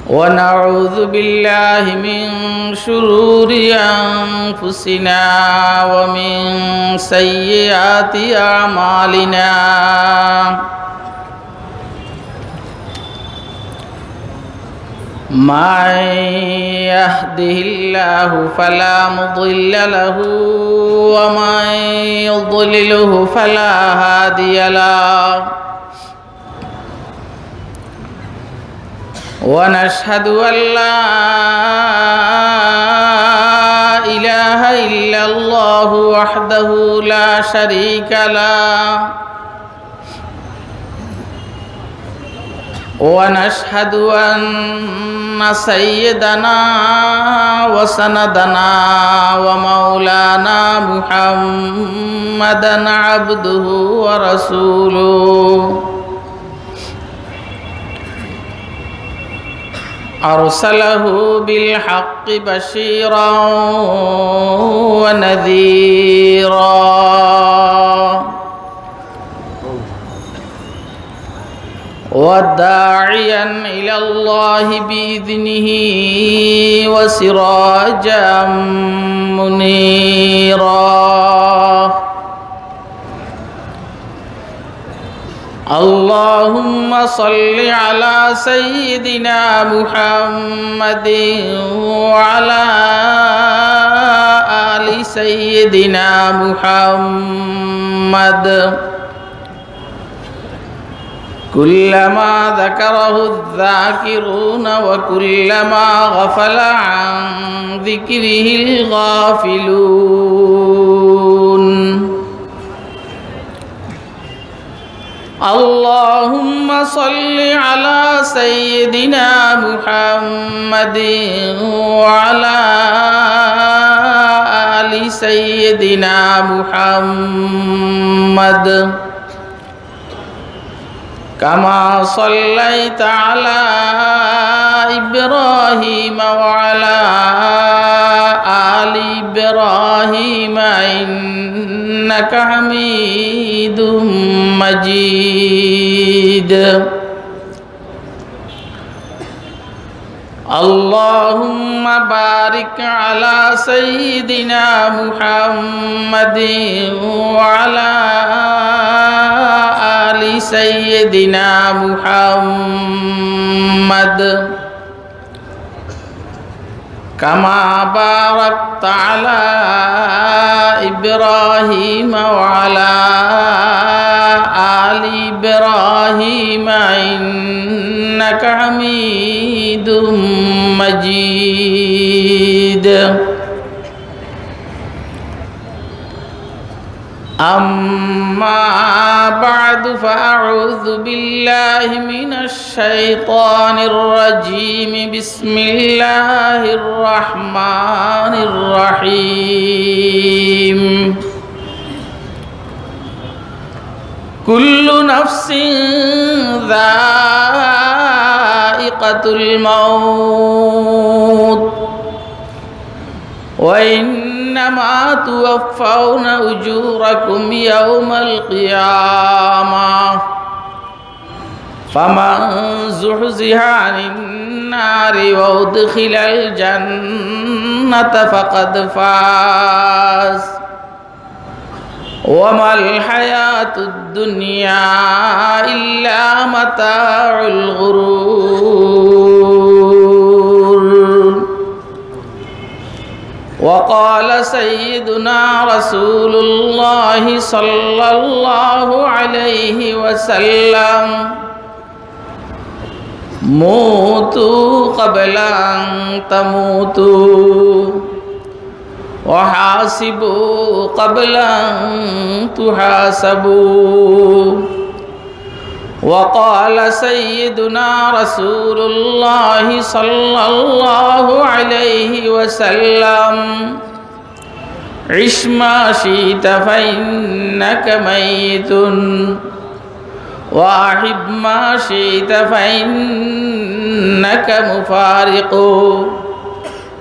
ونعوذ بالله من شرور أنفسنا ومن سيئات أعمالنا من يهده الله فلا مضل له ومن يضلله فلا هادي له ونشهد أن لا إله إلا الله وحده لا شريك له ونشهد أن سيدنا وسندنا ومولانا محمدا عبده ورسوله أرسله بالحق بشيرا ونذيرا وداعيا إلى الله بإذنه وسراجا منيرا اللهم صل على سيدنا محمد وعلى آل سيدنا محمد كلما ذكره الذاكرون وكلما غفل عن ذكره الغافلون اللهم صل على سيدنا محمد وعلى آل سيدنا محمد كما صليت على إبراهيم وعلى آل إبراهيم إنك حميد مجيد اللهم بارك على سيدنا محمد وعلى آل سيدنا محمد كما باركت على إبراهيم وعلى آل إبراهيم إنك حميد مجيد أما بعد فأعوذ بالله من الشيطان الرجيم بسم الله الرحمن الرحيم كل نفس ذائقة الموت وإنما توفون أجوركم يوم القيامة فمن زحزح عن النار وأدخل الجنة فقد فاز وما الحياة الدنيا إلا متاع الغرور وقال سيدنا رسول الله صلى الله عليه وسلم موتوا قبل أن تموتوا وحاسبوا قبل أن تحاسبوا وقال سيدنا رسول الله صلى الله عليه وسلم عش ما شئت فإنك ميت وأحب ما شئت فإنك مفارق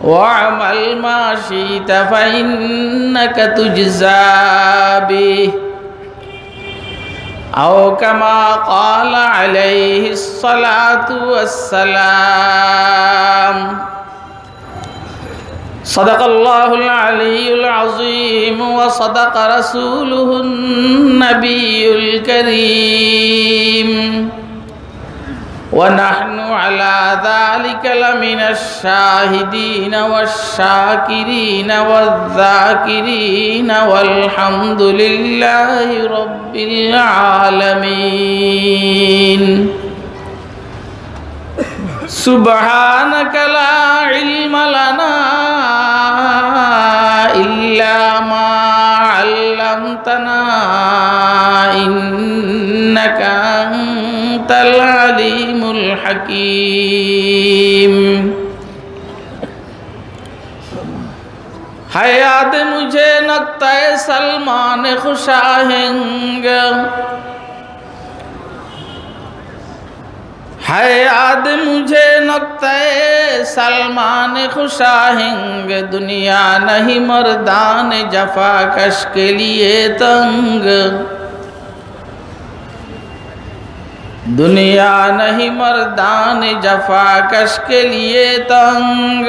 واعمل ما شئت فإنك تجزى به أو كما قال عليه الصلاة والسلام. صدق الله العلي العظيم وصدق رسوله النبي الكريم ونحن على ذلك لمن الشاهدين والشاكرين والذاكرين والحمد لله رب العالمين. سبحانك لا علم لنا إلا ما علمتنا إنك أنت العليم الحكيم. हयात मुझे नक्ता सलमान खुशाहिंग है याद मुझे नक्ते सलमान खुशाहिंग. दुनिया नहीं मर्दान जफाकश के लिए तंग. दुनिया नहीं मर्दान जफाकश के लिए तंग.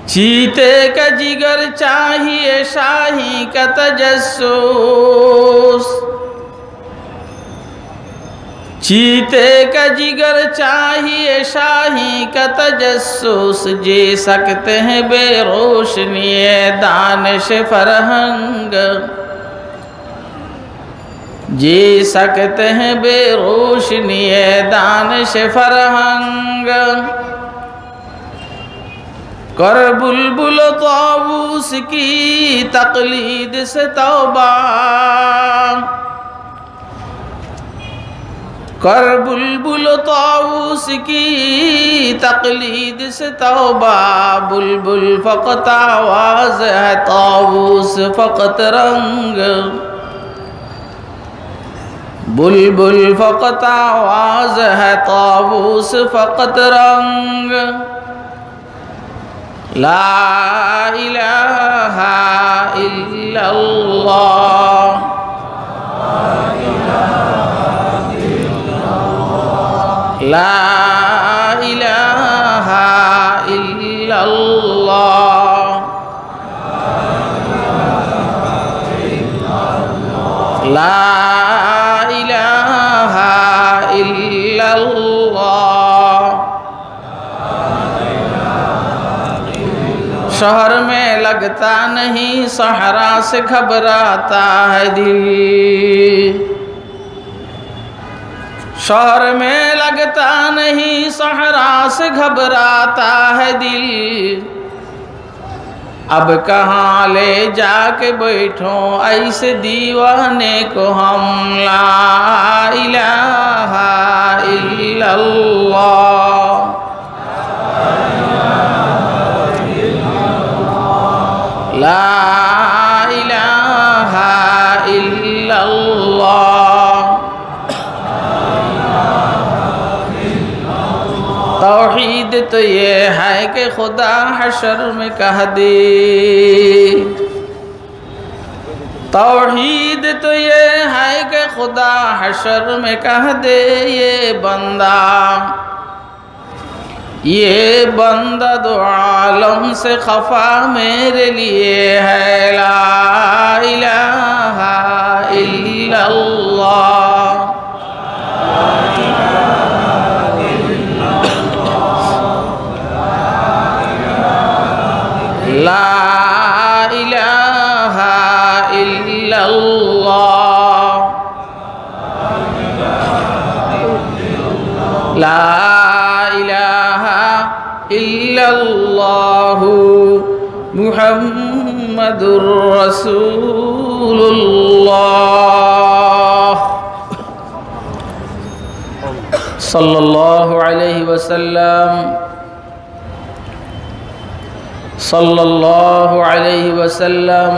चीते का जिगर चाहिए शाही का तजस्सुस. चीते का जिगर चाहिए शाही का तजस्सुस. जी सकते हैं बेरोशनी दानिश फरहंग. जी सकते हैं बेरोशनी दानिश फरहंग. कर बुलबुल ताऊस की तकलीद से तौबा. कर बुलबुल ताऊस की तकलीद से तौबा. बुलबुल फ़क़त आवाज़ है ताऊस फ़क़त रंग. बुलबुल फ़क़त आवाज़ है ताऊस फ़क़त रंग. ला इलाहा इल्लल्लाह. ला इलाहा इल्लल्लाह. ला इलाहा इल्लल्लाह. शहर में लगता नहीं सहरा से घबराता है दिल. शहर में लगता नहीं सहरा से घबराता है दिल. अब कहाँ ले जाके बैठो ऐसे दीवाने को हम. ला इलाहा इल्लल्लाह. ला इलाहा इल्लल्लाह. तौहीद तो ये है कि खुदा हशर में कह दे. तौहीद तो ये है कि खुदा हशर में कह दे. ये बंदा दो आलम से खफा मेरे लिए है. ला इलाहा इल्लल्लाह. ला इलाहा इल्लल्लाह. ला इलाहा इल्लल्लाहु मुहम्मदुर रसूलुल्लाह सल्लल्लाहु अलैहि वसल्लम. सल्लल्लाहु अलैहि वसल्लम.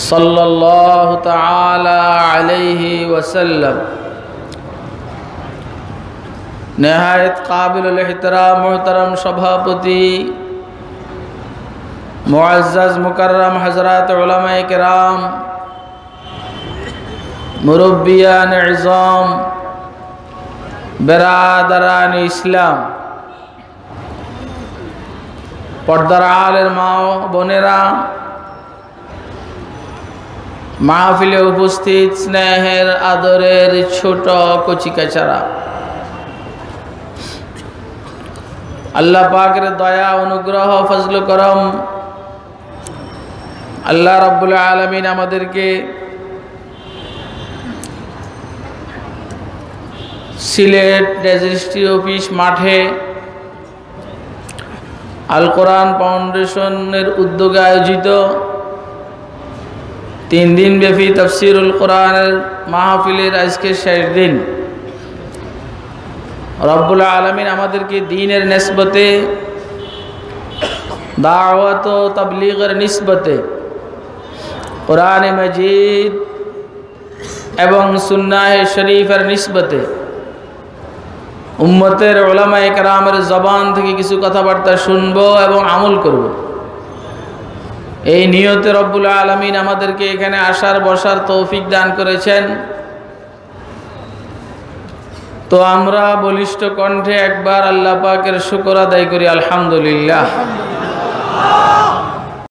सल्लल्लाहु तआला अलैहि वसल्लम. नहायत काबिल एहतराम मोहतरम सभापति, मुअज़्ज़ज़ मुकर्रम हज़रात उलमाए किराम, মুরব্বিয়ান ইজম, বেরাদারান ইসলাম, পর্দার আলের মা ও বোনেরা, মাহফিলে উপস্থিত স্নেহের আদরের ছোট কচিকাচারা, আল্লাহ পাকের দয়া অনুগ্রহ ফজল করম আল্লাহ রাব্বুল আলামিন আমাদেরকে সিলেট রেজিস্ট্রি অফিস মাঠে আল কোরআন ফাউন্ডেশনের উদ্যোগে আয়োজিত 3 দিন ব্যাপী তাফসীরুল কোরআনের মাহফিলের আজকে শেষ দিন। রব্বুল আলামিন আমাদেরকে দ্বীনের নিসবতে, দাওয়াত ও তাবলীগের নিসবতে কোরআনে মাজিদ এবং সুন্নাহ শরীফের নিসবতে উম্মতের উলামায়ে কেরামের জবান থেকে কিছু কথাবার্তা শুনবো এবং আমল করব। এই নিয়তে রব্বুল আলামিন আমাদেরকে এখানে আসার বসার তৌফিক দান করেছেন। তো আমরা বলিষ্ঠ কণ্ঠে একবার আল্লাহ পাকের শুকর আদায় করি, আলহামদুলিল্লাহ।